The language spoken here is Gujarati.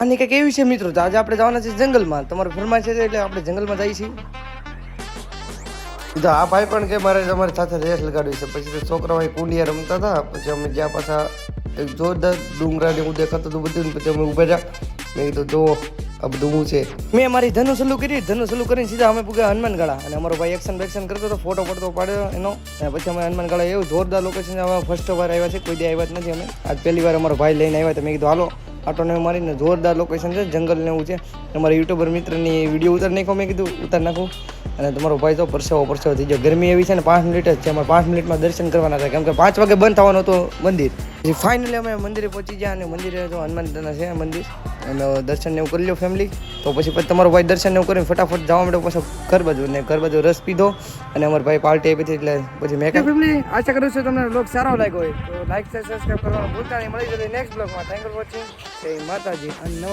અને કંઈક એવી છે મિત્રો, તો આજે આપણે જવાના છે જંગલમાં. તમારું ફરમાઈશ છે એટલે આપણે જંગલમાં જઈએ છીએ. તો આ ભાઈ પણ કે મારે તમારી સાથે રેસ લગાડવી છે. પછી તો છોકરાઓ કુંડિયા રમતા હતા. પછી અમે જ્યાં પાછા એક જોરદાર ડુંગરાને હું દેખાતું હતું બધું. પછી અમે ઉભા રહ્યા. મેં કીધું જો આ બધું હું છે. મેં મારી ધનુ સલું કરી. ધનુ સલું કરીને સીધા અમે પૂગ્યા હનુમાનગાળા. અને અમારો ભાઈ એક્શન બેક્શન કરતો હતો, ફોટો પડતો પાડ્યો એનો. અને પછી અમે હનુમાનગાળા એવું જોરદાર લોકેશન અમે ફર્સ્ટ વાર આવ્યા છે. કોઈ દે આવ્યા જ નથી અમે. આજ પહેલી વાર અમારો ભાઈ લઈને આવ્યા. તો મેં કીધું હાલો આટોને મારીને જોરદાર લોકેશન છે, જંગલ ને એવું છે. અમારા યુટ્યુબર મિત્રની વિડીયો ઉતાર નાખો. મેં કીધું ઉતાર નાખું. અને તમારો ભાઈ તો પરસેવો થઈ ગયો. ગરમી એવી છે ને 5 મિનિટ જ છે. અમારે 5 મિનિટમાં દર્શન કરવાના હતા, કેમ કે 5 વાગે બંધ થવાનું હતું મંદિર. પછી ફાઇનલી અમે મંદિરે પહોંચી ગયા. અને મંદિરે તો હનુમાનદાના છે મંદિર. અને દર્શન એવું કરી લો ફેમિલી. તો પછી તમારો ભાઈ દર્શન એવું કરીને ફટાફટ જવા માંડ્યો પછી ઘર બાજુ. ને ઘર બાજુ રસ પીધો. અને અમારો ભાઈ પાર્ટી આપી હતી. એટલે પછી મેં ફેમિલી આશા કરું છું તમને બ્લોગ સારો લાગ્યો હોય તો લાઈક સબસ્ક્રાઈબ કરવાનું ભૂલતા નહીં. મળી જશે નેક્સ્ટ બ્લોગમાં. Thank you for watching. જય માતાજી. અને નવા